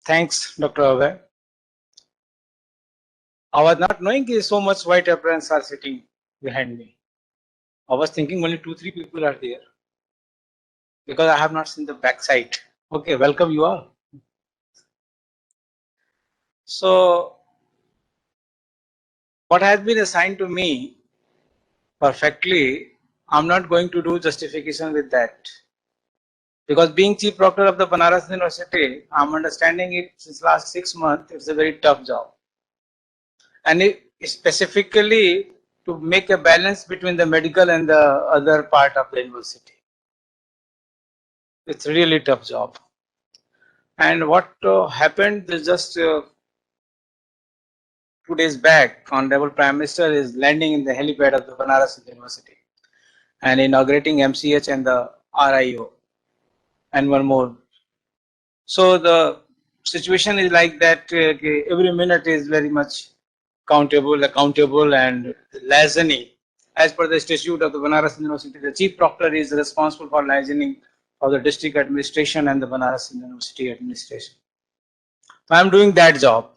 Thanks, Dr. Abhay. I was not knowing so much white aprons are sitting behind me. I was thinking only 2-3 people are there because I have not seen the backside. Okay, welcome you all. So, what has been assigned to me perfectly, I'm not going to do justification with that. Because being chief proctor of the Banaras University, I'm understanding it since last 6 months, it's a very tough job. And it specifically to make a balance between the medical and the other part of the university. It's really tough job. And what happened is just 2 days back, Honorable Prime Minister is landing in the helipad of the Banaras University and inaugurating MCH and the RIO and one more. So the situation is like that every minute is very much accountable and liaising. As per the statute of the Banaras University, the chief proctor is responsible for liaising of the district administration and the Banaras University administration. So I am doing that job.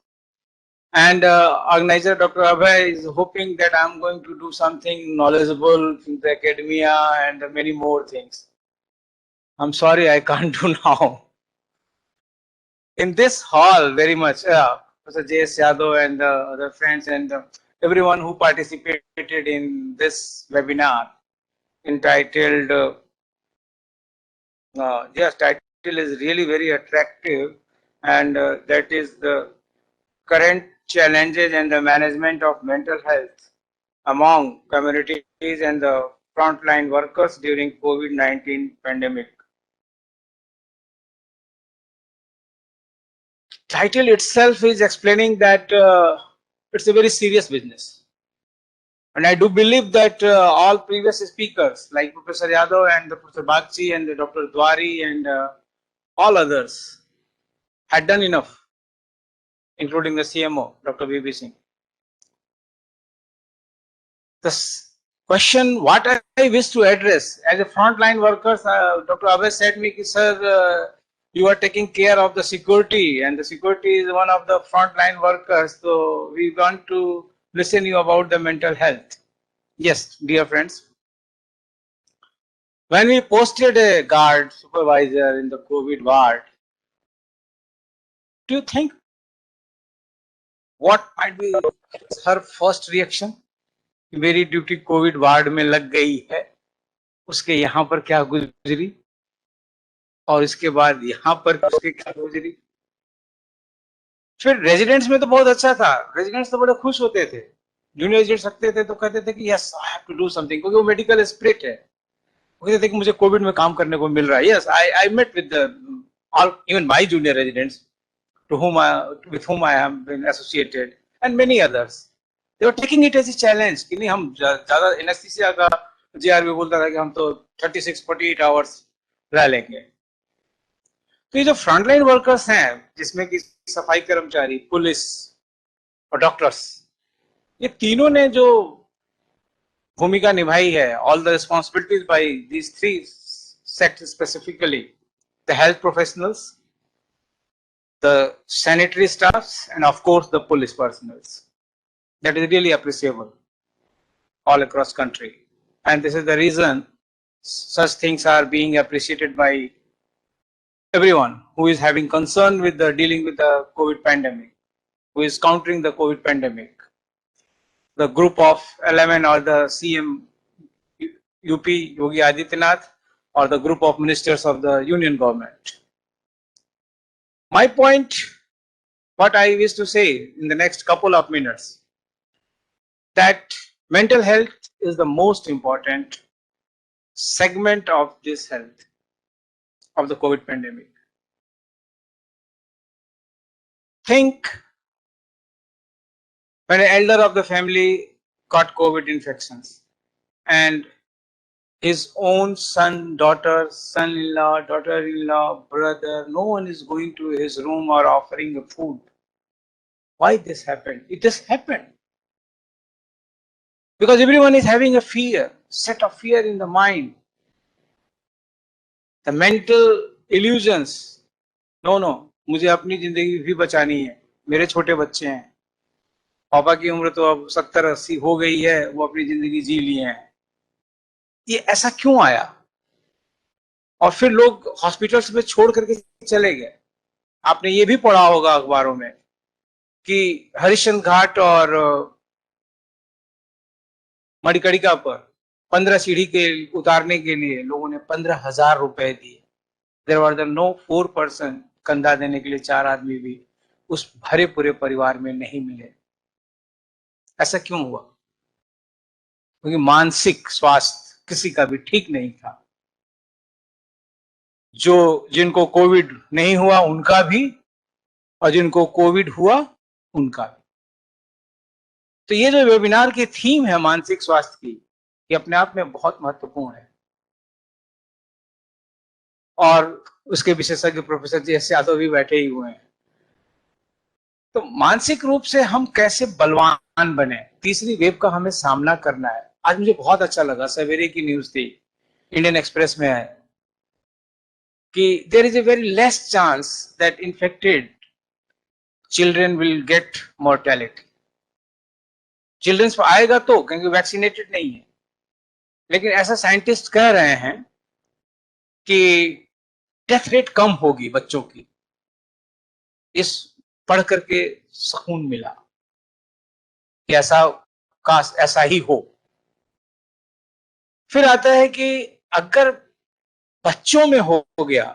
And organizer Dr. Abhay is hoping that I am going to do something knowledgeable in the academia and many more things. I'm sorry, I can't do now. In this hall, very much, Professor J.S. Yadav and other friends and everyone who participated in this webinar entitled, yes, title is really very attractive, and that is the current challenges and the management of mental health among communities and the frontline workers during COVID-19 pandemic. Title itself is explaining that it's a very serious business. And I do believe that all previous speakers like Professor Yadav and Professor Bagchi and Dr. Dwari and all others had done enough, including the CMO, Dr. B.B. Singh. The question what I wish to address as a frontline workers, Dr. Abhay said me, sir, you are taking care of the security and the security is one of the frontline workers. So we want to listen you about the mental health. Yes, dear friends. When we posted a guard supervisor in the COVID ward, do you think what might be her first reaction? मेरी duty Covid ward में लग गई है, उसके यहाँ पर क्या गुजरी और इसके बाद यहाँ पर उसके क्या गुजरी. फिर रेजिडेंट्स में तो बहुत अच्छा था, रेजिडेंट्स तो बड़े खुश होते थे, जूनियर रेजिडेंट्स रखते थे तो कहते थे कि yes I have to do something, क्योंकि वो मेडिकल स्पिरिट है. वो कहते थे कि मुझे कोविड में काम करने को मिल रहा है. Yes, I met with all even my junior residents with whom I have been associated and many others. They were taking it as a challenge कि नहीं हम ज़्यादा एनेस्थीसिया का JRB बोलता था कि हम तो 36-48 आवर्स रह लेंगे. तो ये जो फ्रंटलाइन वर्कर्स हैं जिसमें कि सफाई कर्मचारी, पुलिस और डॉक्टर्स, ये तीनों ने जो भूमिका निभाई है, all the responsibilities by these three sectors specifically, the health professionals, the sanitary staffs, and of course the police personnel. That is really appreciable all across country. And this is the reason such things are being appreciated by everyone who is having concern with the dealing with the COVID pandemic, who is countering the COVID pandemic. The group of 11 or the CM UP Yogi Adityanath or the group of ministers of the union government. My point, what I wish to say in the next couple of minutes, that mental health is the most important segment of this health of the COVID pandemic. Think when an elder of the family got COVID infections and his own son, daughter, son-in-law, daughter-in-law, brother, no one is going to his room or offering food. Why this happened? It just happened. Because everyone is having a fear, set of fear in the mind. The mental illusions. No, मुझे अपनी जिंदगी भी बचानी है, मेरे छोटे बच्चे हैं, पापा की उम्र तो अब 70-80 हो गई है, वो अपनी जिंदगी जी लिए हैं। ये ऐसा क्यों आया? और फिर लोग हॉस्पिटल्स में छोड़ करके चले गए। आपने ये भी पढ़ा होगा अखबारों में कि हरिश्चंद्र घाट और मणिकर्णिका पर 15 सीढ़ी के उतारने के लिए लोगों ने 15,000 रुपए दिए। देर वर द नो 4 पर्सन, कंधा देने के लिए 4 आदमी भी उस भरे पूरे परिवार में नहीं मिले। ऐसा क्यों हुआ? क्योंकि मानसिक स्वास्थ्य किसी का भी ठीक नहीं था। जो जिनको कोविड नहीं हुआ उनका भी, और जिनको कोविड हुआ उनका भी। तो ये जो वेबिनार की थीम है मानसिक स्वास्थ्य की, ये अपने आप में बहुत महत्वपूर्ण है। और उसके विशेषज्ञ प्रोफेसर जी एस यादव भी बैठे ही हुए हैं। तो मानसिक रूप से हम कैसे बलवान बने, तीसरी वेव का हमें सामना करना है। आज मुझे बहुत अच्छा लगा, सवेरे की न्यूज थी, इंडियन एक्सप्रेस में है कि there is a very less chance that infected children will get mortality. Childrens पर आएगा तो, क्योंकि वैक्सीनेटेड नहीं है, लेकिन ऐसा साइंटिस्ट कह रहे हैं कि डेथ रेट कम होगी बच्चों की। इस पढ़ करके सुकून मिला कि ऐसा, काश ऐसा ही हो। फिर आता है कि अगर बच्चों में हो गया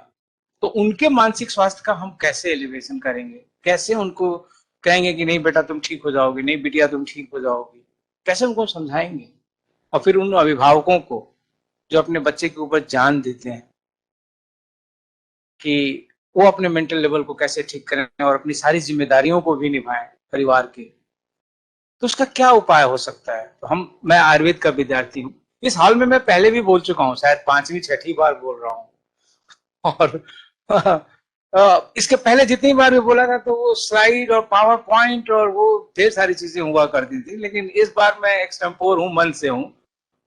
तो उनके मानसिक स्वास्थ्य का हम कैसे एलिवेशन करेंगे, कैसे उनको कहेंगे कि नहीं बेटा तुम ठीक हो जाओगे, नहीं बिटिया तुम ठीक हो जाओगी, कैसे उनको समझाएंगे? और फिर उन अभिभावकों को जो अपने बच्चे के ऊपर जान देते हैं कि वो अपने मेंटल लेवल को कैसे ठीक करें और अपनी सारी जिम्मेदारियों को भी निभाएं परिवार के, तो उसका क्या उपाय हो सकता है? तो मैं आयुर्वेद का विद्यार्थी हूँ। इस हाल में मैं पहले भी बोल चुका हूँ, शायद 5वीं 6ठी बार बोल रहा हूँ। और इसके पहले जितनी बार भी बोला था तो वो स्लाइड और पावर पॉइंट और वो ढेर सारी चीजें हुआ करती थी, लेकिन इस बार मैं एक्सटेम्पोर हूँ, मन से हूँ।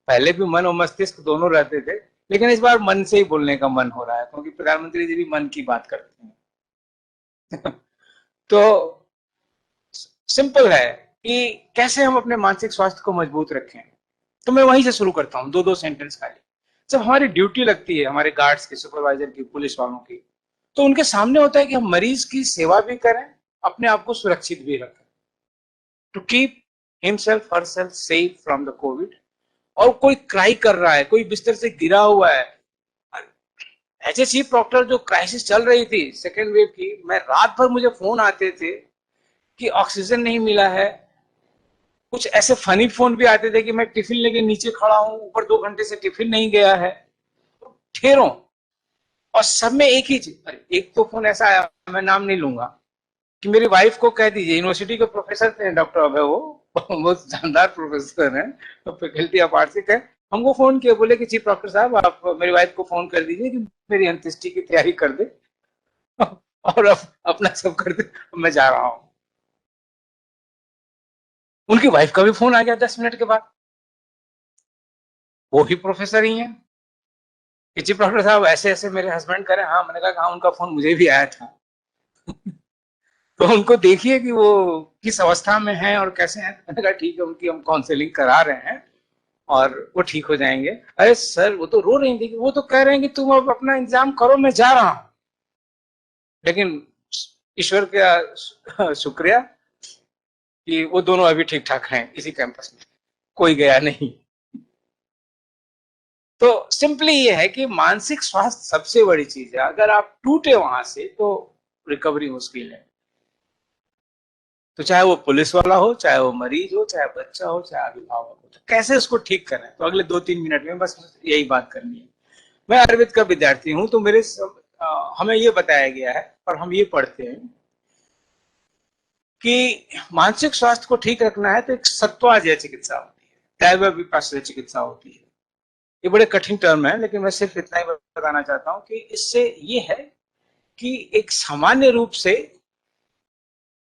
पहले भी मन और मस्तिष्क दोनों रहते थे, लेकिन इस बार मन से ही बोलने का मन हो रहा है, क्योंकि प्रधानमंत्री जी भी मन की बात करते हैं। तो सिंपल है कि कैसे हम अपने मानसिक स्वास्थ्य को मजबूत रखें। तो मैं वहीं से शुरू करता हूँ, 2-2 सेंटेंस खाली। जब हमारी ड्यूटी लगती है, हमारे गार्ड्स की, सुपरवाइजर की, पुलिस वालों की, तो उनके सामने होता है कि हम मरीज की सेवा भी करें, अपने आप को सुरक्षित भी रखें, to keep himself herself safe from the covid. और कोई क्राई कर रहा है, कोई बिस्तर से गिरा हुआ है, एज ए चीफ डॉक्टर जो क्राइसिस चल रही थी सेकेंड वेव की, मैं रात भर मुझे फोन आते थे कि ऑक्सीजन नहीं मिला है। कुछ ऐसे फनी फोन भी आते थे कि मैं टिफिन लेके नीचे खड़ा हूं, ऊपर 2 घंटे से टिफिन नहीं गया है, ठेरों। और सब में एक ही चीज, एक तो फोन ऐसा आया, मैं नाम नहीं लूंगा, कि मेरी वाइफ को कह दीजिए, यूनिवर्सिटी के प्रोफेसर थे, डॉक्टर अभय, वो बहुत जानदार प्रोफेसर हैं, फैकल्टी ऑफ आर्ट्स के। हमको फोन किया, बोले कि चीफ डॉक्टर साहब आप मेरी वाइफ को फोन कर दीजिए कि मेरी अंत्येष्टि की तैयारी कर दे और अब अपना सब कर दे, मैं जा रहा हूँ। उनकी वाइफ का भी फोन आ गया 10 मिनट के बाद, वो भी प्रोफेसर ही है, कि चीफ डॉक्टर साहब ऐसे ऐसे मेरे हस्बैंड करें। हाँ, मैंने कहा हाँ, उनका फोन मुझे भी आया था। तो उनको देखिए कि वो किस अवस्था में है और कैसे हैं। मैंने कहा ठीक है, उनकी हम काउंसलिंग करा रहे हैं और वो ठीक हो जाएंगे। अरे सर, वो तो रो रही थी, वो तो कह रहे हैं कि तुम अब अपना इंतजाम करो, मैं जा रहा हूं। लेकिन ईश्वर का शुक्रिया कि वो दोनों अभी ठीक ठाक हैं इसी कैंपस में, कोई गया नहीं। तो सिंपली ये है कि मानसिक स्वास्थ्य सबसे बड़ी चीज है। अगर आप टूटे वहां से तो रिकवरी मुश्किल है। तो चाहे वो पुलिस वाला हो, चाहे वो मरीज हो, चाहे बच्चा हो, चाहे अभिभावक हो, तो कैसे उसको ठीक करें, तो अगले 2-3 मिनट में बस यही बात करनी है। मैं आयुर्वेद का विद्यार्थी हूं, तो हमें ये बताया गया है और हम ये पढ़ते हैं कि मानसिक स्वास्थ्य को ठीक रखना है तो एक सत्वाजय चिकित्सा होती है, दैव विपाश्रय चिकित्सा होती है। ये बड़े कठिन टर्म है, लेकिन मैं सिर्फ इतना ही बताना चाहता हूं कि इससे ये है कि एक सामान्य रूप से,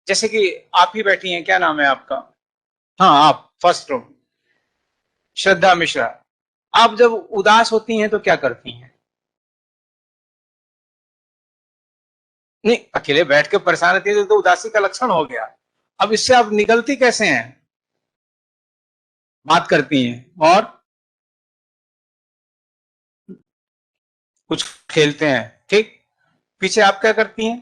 जैसे कि आप ही बैठी हैं, क्या नाम है आपका? हाँ, आप फर्स्ट रो, श्रद्धा मिश्रा। आप जब उदास होती हैं तो क्या करती हैं? नहीं, अकेले बैठ के परेशान रहती है तो उदासी का लक्षण हो गया। अब इससे आप निकलती कैसे हैं? बात करती हैं और कुछ खेलते हैं, ठीक। पीछे आप क्या करती हैं?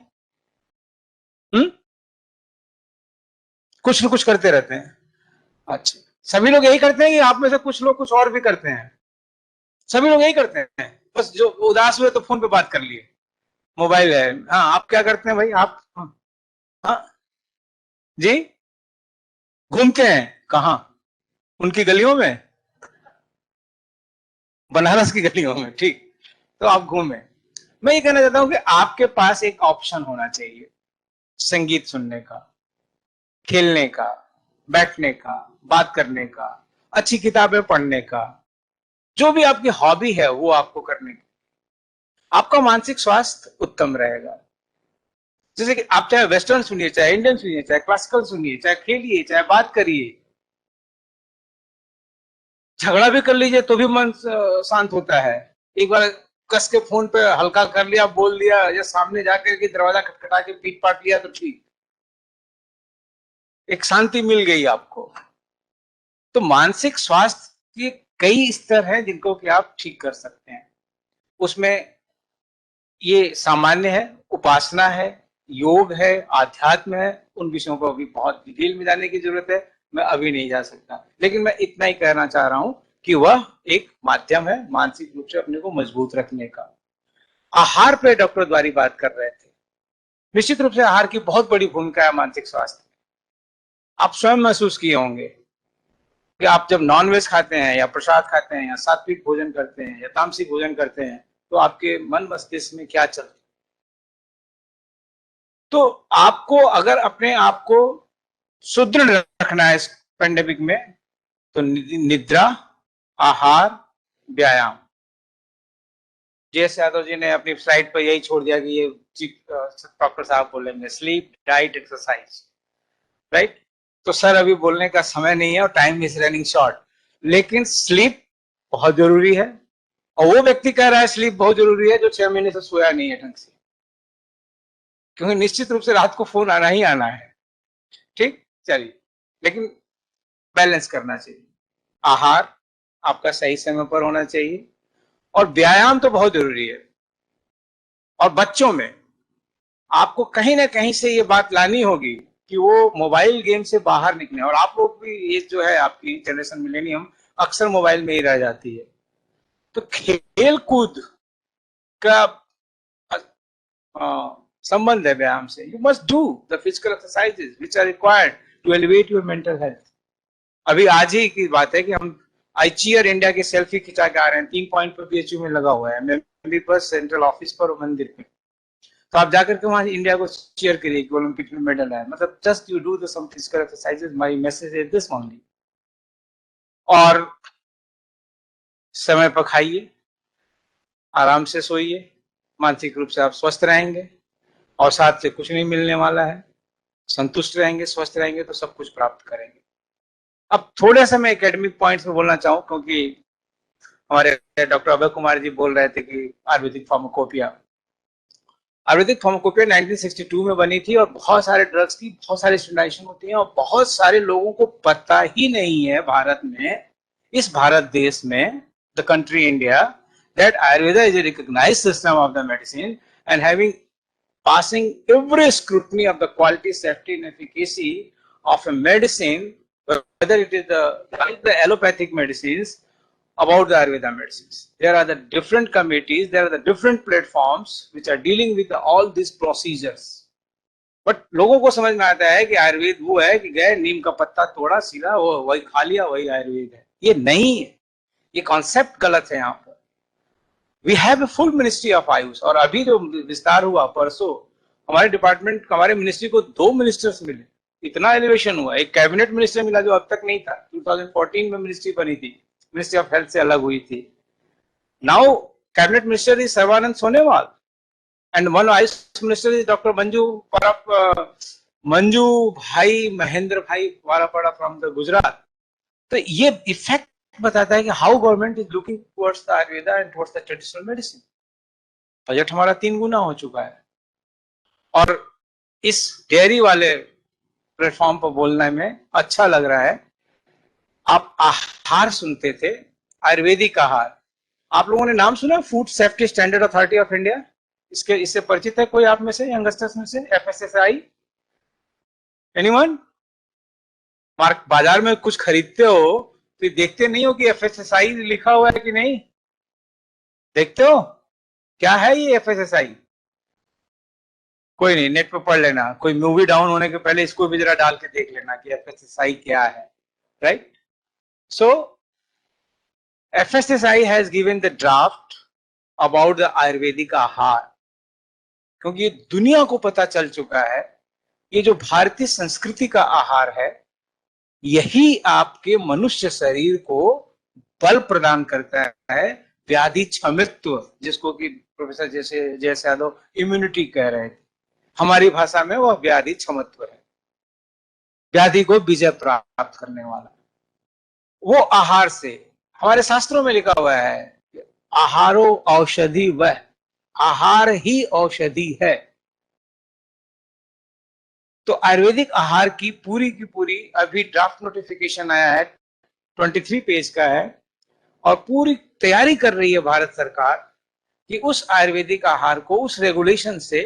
कुछ न कुछ करते रहते हैं। अच्छा, सभी लोग यही करते हैं कि आप में से कुछ लोग कुछ और भी करते हैं? सभी लोग यही करते हैं, बस जो उदास हुए तो फोन पे बात कर लिए, मोबाइल है। हाँ, आप क्या करते हैं भाई? आप हाँ, हाँ जी, घूमते हैं कहाँ? उनकी गलियों में, बनारस की गलियों में, ठीक। तो आप घूमे। मैं ये कहना चाहता हूं कि आपके पास एक ऑप्शन होना चाहिए, संगीत सुनने का, खेलने का, बैठने का, बात करने का, अच्छी किताबें पढ़ने का, जो भी आपकी हॉबी है वो आपको करने का। आपका मानसिक स्वास्थ्य उत्तम रहेगा। जैसे कि आप चाहे वेस्टर्न सुनिए, चाहे इंडियन सुनिए, चाहे क्लासिकल सुनिए, चाहे खेलिए, चाहे बात करिए, झगड़ा भी कर लीजिए तो भी मन शांत होता है। एक बार कस के फोन पे हल्का कर लिया, बोल दिया, या सामने जाकर के दरवाजा खटखटा के पीट पाट लिया तो ठीक, एक शांति मिल गई आपको। तो मानसिक स्वास्थ्य के कई स्तर हैं जिनको कि आप ठीक कर सकते हैं। उसमें ये सामान्य है, उपासना है, योग है, आध्यात्म है। उन विषयों को अभी बहुत डिटेल में जाने की जरूरत है, मैं अभी नहीं जा सकता, लेकिन मैं इतना ही कहना चाह रहा हूं कि वह एक माध्यम है मानसिक रूप से अपने को मजबूत रखने का। आहार पे डॉक्टर द्वारी बात कर रहे थे। निश्चित रूप से आहार की बहुत बड़ी भूमिका है मानसिक स्वास्थ्य। आप स्वयं महसूस किए होंगे कि आप जब नॉनवेज खाते हैं या प्रसाद खाते हैं या सात्विक भोजन करते हैं या तामसिक भोजन करते हैं तो आपके मन मस्तिष्क में क्या चलता है। तो आपको अगर अपने आप को सुदृढ़ रखना है इस पेंडेमिक में, तो निद्रा, आहार, व्यायाम। जेएस यादव जी ने अपनी स्लाइड पर यही छोड़ दिया कि ये डॉक्टर साहब बोलेंगे स्लीप, डाइट, एक्सरसाइज, राइट। तो सर अभी बोलने का समय नहीं है और टाइम इज रनिंग शॉर्ट, लेकिन स्लीप बहुत जरूरी है। और वो व्यक्ति कह रहा है स्लीप बहुत जरूरी है जो 6 महीने से सोया नहीं है ढंग से, क्योंकि निश्चित रूप से रात को फोन आना ही आना है, ठीक। चलिए, लेकिन बैलेंस करना चाहिए। आहार आपका सही समय पर होना चाहिए और व्यायाम तो बहुत जरूरी है। और बच्चों में आपको कहीं ना कहीं से ये बात लानी होगी कि वो मोबाइल गेम से बाहर निकले। और आप लोग भी, ये जो है आपकी जनरेशन मिलेनियम, अक्सर मोबाइल में ही रह जाती है। तो खेल कूद का संबंध है व्यायाम से। You must do the physical exercises which are required to elevate your mental health. अभी आज ही की बात है कि हम आई चीयर इंडिया की सेल्फी खिंचा के आ रहे हैं, 3 पॉइंट पर बीएचयू में लगा हुआ है, मेमोरी पर, सेंट्रल ऑफिस पर और मंदिर पे। तो आप जाकर के वहां इंडिया को चीयर करिए कि ओलंपिक में मेडल आए। मतलब just you do the some physical exercises, my message is this only. और समय पर खाइए, आराम से सोइए, मानसिक रूप से आप स्वस्थ रहेंगे और साथ से कुछ नहीं मिलने वाला है। संतुष्ट रहेंगे, स्वस्थ रहेंगे तो सब कुछ प्राप्त करेंगे। अब थोड़ा सा मैं एकेडमिक पॉइंट्स में बोलना चाहूँ, क्योंकि हमारे डॉक्टर अभय कुमार जी बोल रहे थे कि आयुर्वेदिक फार्माकोपिया, आयुर्वेदिक फार्माकोपिया 1962 में बनी थी और बहुत सारे ड्रग्स की बहुत सारी स्टैंडर्डाइजेशन होती है और बहुत सारे लोगों को पता ही नहीं है भारत में, इस भारत देश में, the country India, that Ayurveda is a recognized system of the medicine and having passing every scrutiny of the quality, safety, and efficacy of a medicine, whether it is the allopathic medicines, about the Ayurveda medicines. There are the different committees, there are the different platforms which are dealing with all these procedures. But लोगों को समझ में आता है कि आयुर्वेद वो है कि गए नीम का पत्ता तोड़ा, सीधा वो वही खा लिया, वही आयुर्वेद है। ये नहीं है, ये कॉन्सेप्ट गलत है। यहाँ पर we have a full ministry of Ayush. और अभी जो विस्तार हुआ परसों, हमारे डिपार्टमेंट, हमारे मिनिस्ट्री को 2 मिनिस्टर्स मिले, इतना एलिवेशन हुआ। एक कैबिनेट मिनिस्टर मिला जो अब तक नहीं था, 2014 में मिनिस्ट्री बनी थी, मिनिस्ट्री ऑफ हेल्थ से अलग हुई थी। Now cabinet minister is Sarbananda Sonowal and one Ayush minister is doctor Manju भाई महेंद्र भाई वारापाड़ा फ्रॉम द गुजरात। तो ये इफेक्ट बताता है कि how government is looking towards the Ayurveda and towards the traditional medicine. Budget हमारा 3 गुना हो चुका है। और इस डेयरी वाले प्लेटफॉर्म पर बोलने में अच्छा लग रहा है। आप आहार सुनते थे, आयुर्वेदिक आहार। आप लोगों ने नाम सुना food safety standard authority of India? इससे परिचित है कोई आप में से, यंगस्टर्स में से? FSSI, anyone? मार्क बाजार में कुछ खरीदते हो तो देखते नहीं हो कि एफएसएसआई लिखा हुआ है कि नहीं? देखते हो? क्या है ये एफएसएसआई? कोई नहीं, नेट पे पढ़ लेना, कोई मूवी डाउन होने के पहले इसको भी जरा डाल के देख लेना कि एफएसएसआई क्या है, right? So FSSI has given the draft about the Ayurvedic आहार, क्योंकि दुनिया को पता चल चुका है ये जो भारतीय संस्कृति का आहार है यही आपके मनुष्य शरीर को बल प्रदान करता है, व्याधि क्षमित्व, जिसको कि प्रोफेसर जैसे यादव इम्यूनिटी कह रहे थे, हमारी भाषा में वह व्याधि क्षमत्व है, व्याधि को विजय प्राप्त करने वाला। वो आहार से, हमारे शास्त्रों में लिखा हुआ है आहारो औषधि वह, आहार ही औषधि है। तो आयुर्वेदिक आहार की पूरी अभी ड्राफ्ट नोटिफिकेशन आया है, 23 पेज का है, और पूरी तैयारी कर रही है भारत सरकार कि उस आयुर्वेदिक आहार को उस रेगुलेशन से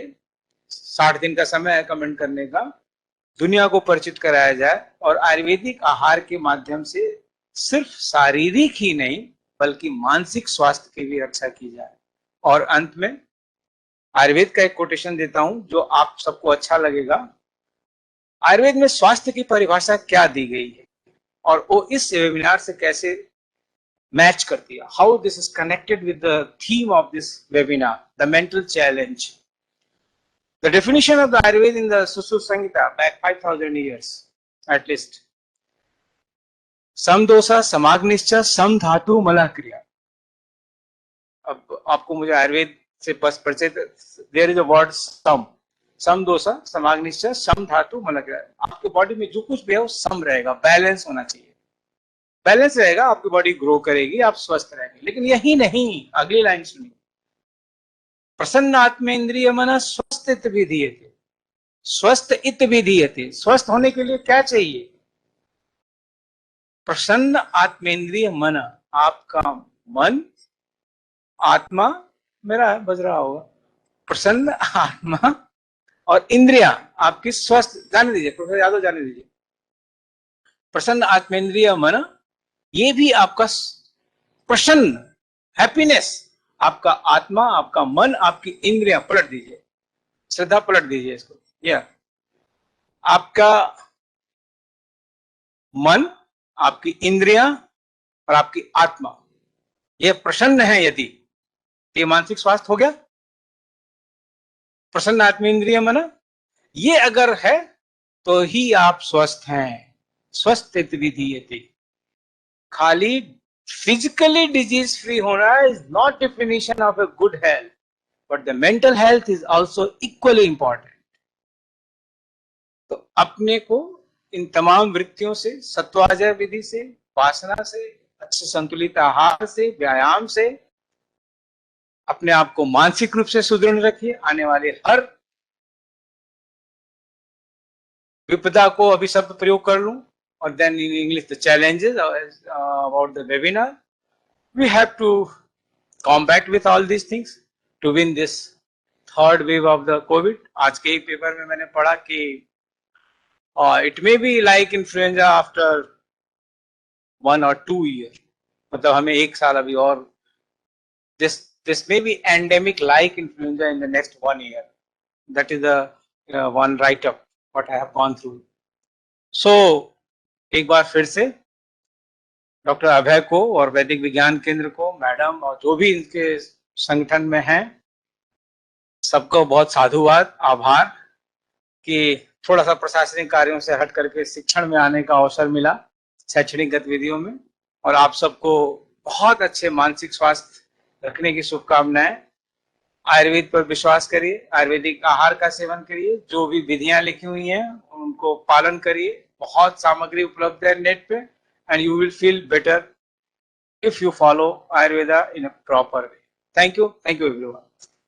60 दिन का समय है कमेंट करने का, दुनिया को परिचित कराया जाए और आयुर्वेदिक आहार के माध्यम से सिर्फ शारीरिक ही नहीं बल्कि मानसिक स्वास्थ्य की भी रक्षा की जाए। और अंत में आयुर्वेद का एक कोटेशन देता हूं जो आप सबको अच्छा लगेगा। आयुर्वेद में स्वास्थ्य की परिभाषा क्या दी गई है और वो इस वेबिनार से कैसे मैच करती है, how this is connected with the theme of this webinar, the mental challenge. The definition of the Ayurveda in the Susur Samhita back 5,000 years at least. समदोषा समाग्निश्च सम धातु मला क्रिया। अब आपको मुझे आयुर्वेद से बस परिचय, देयर इज अ वर्ड सम, समदोषा समाग्निश्च सम धातु मला क्रिया। आपके बॉडी में जो कुछ भी है वो सम रहेगा, बैलेंस होना चाहिए। बैलेंस रहेगा, आपकी बॉडी ग्रो करेगी, आप स्वस्थ रहेंगे। लेकिन यही नहीं, अगली लाइन सुनिए, प्रसन्न आत्मेन्द्रिय मन स्वस्थ इत विधीयते, स्वस्थ इत विधीयते। स्वस्थ होने के लिए क्या चाहिए? प्रसन्न आत्मेन्द्रिय मन, आपका मन, आत्मा मेरा बज रहा होगा, प्रसन्न आत्मा और इंद्रिया आपकी स्वस्थ, जाने दीजिए प्रोफेसर यादव, जाने दीजिए। प्रसन्न आत्मेन्द्रिय मन, ये भी आपका प्रसन्न, हैप्पीनेस, आपका आत्मा, आपका मन, आपकी इंद्रिया, पलट दीजिए, श्रद्धा पलट दीजिए इसको, या आपका मन, आपकी इंद्रिया और आपकी आत्मा ये प्रसन्न है, यदि ये मानसिक स्वास्थ्य हो गया। प्रसन्न आत्मेन्द्रिय मन ये अगर है तो ही आप स्वस्थ हैं। स्वस्थ विधीयते, खाली फिजिकली डिजीज फ्री होना is not definition of a good health, but the mental health is also equally important. तो अपने को इन तमाम वृत्तियों से, सत्वाजय विधि से, वासना से, अच्छे संतुलित आहार से, व्यायाम से अपने आप को मानसिक रूप से सुदृढ़ रखिए। आने वाले हर विपदा को अभी शब्द प्रयोग कर लूं और then in English the challenges about the webinar, we have to combat with all these things to win this third wave of the covid. आज के एक पेपर में मैंने पढ़ा कि it may be like influenza after 1 or 2 years, मतलब हमें 1 साल अभी और, this may be endemic like influenza in the next 1 year. That is the one write up what I have gone through. So एक बार फिर से डॉक्टर अभय को और वैदिक विज्ञान केंद्र को, मैडम और जो भी इनके संगठन में हैं, सबको बहुत साधुवाद, आभार कि थोड़ा सा प्रशासनिक कार्यों से हट करके शिक्षण में आने का अवसर मिला, शैक्षणिक गतिविधियों में, और आप सबको बहुत अच्छे मानसिक स्वास्थ्य रखने की शुभकामनाएं। आयुर्वेद पर विश्वास करिए, आयुर्वेदिक आहार का सेवन करिए, जो भी विधियां लिखी हुई हैं उनको पालन करिए। बहुत सामग्री उपलब्ध है नेट पे, and you will feel better if you follow Ayurveda in a proper way. Thank you everyone.